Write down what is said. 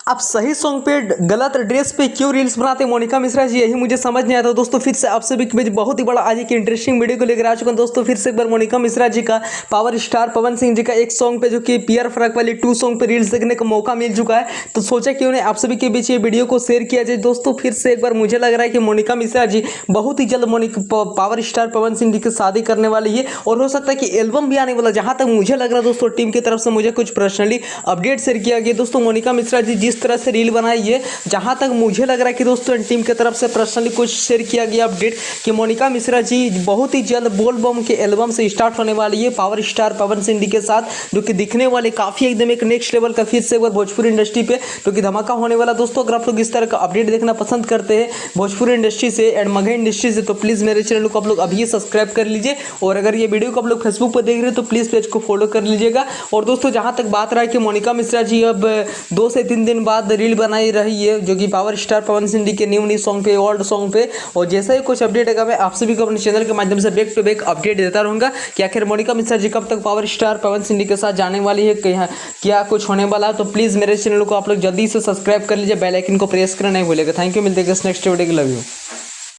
आप सही सॉन्ग पे गलत ड्रेस पे क्यों रील्स बनाते हैं मोनिका मिश्रा जी, यही मुझे समझ नहीं आता। दोस्तों फिर से आप सभी के बीच बहुत ही बड़ा आज एक इंटरेस्टिंग वीडियो को लेकर आ चुका हूं। दोस्तों फिर से एक बार मोनिका मिश्रा जी का पावर स्टार पवन सिंह जी का एक सॉन्ग पे जो कि पियर फरक वाली 2 सॉन्ग पे रील्स देखने का मौका मिल चुका है, तो सोचा क्यों नहीं आप सभी के बीच ये वीडियो को शेयर किया जाए। दोस्तों फिर से एक बार मुझे लग रहा है कि मोनिका मिश्रा जी बहुत ही जल्द पावर स्टार पवन सिंह जी की शादी करने वाली है और हो सकता है कि एल्बम भी आने वाला। जहां तक मुझे लग रहा है दोस्तों टीम की तरफ से मुझे कुछ पर्सनली अपडेट शेयर किया गया। दोस्तों मोनिका मिश्रा जी जिस तरह से रील बनाई है, जहां तक मुझे लग रहा है कि दोस्तों टीम की तरफ से पर्सनली कुछ शेयर किया गया अपडेट कि मोनिका मिश्रा जी बहुत ही जल्द बोल बम के एल्बम से स्टार्ट होने वाली है पावर स्टार पवन सिंह जी के साथ, जो कि दिखने वाले काफी एकदम एक नेक्स्ट लेवल का फिर से एक बार भोजपुरी इंडस्ट्री पे जो कि धमाका होने वाला। दोस्तों अगर आप लोग इस तरह का अपडेट देखना पसंद करते हैं भोजपुरी इंडस्ट्री से एंड मगही इंडस्ट्री से, तो प्लीज मेरे चैनल को आप लोग अभी सब्सक्राइब कर लीजिए। और अगर ये वीडियो को आप लोग फेसबुक पर देख रहे हैं तो प्लीज पेज को फॉलो कर लीजिएगा। और दोस्तों जहां तक बात रहा है कि मोनिका मिश्रा जी अब 2 से 3 दिन बाद रील बनाई रही है जो कि पावर स्टार पवन सिंह जी के न्यू सॉन्ग पे, ओल्ड सॉन्ग पे, और जैसा ही कुछ अपडेट आएगा मैं आप सभी को अपने चैनल के माध्यम से बैक टू बैक अपडेट देता रहूंगा कि आखिर मोनिका मिश्रा जी कब तक पावर स्टार पवन सिंह जी के साथ जाने वाली है, क्या कुछ होने वाला है। तो प्लीज मेरे चैनल को आप लोग जल्दी से सब्सक्राइब कर लीजिए, बेल आइकन को प्रेस करना नहीं भूलेगा। थैंक यू, मिलते हैं नेक्स्ट वीडियो के। Love you.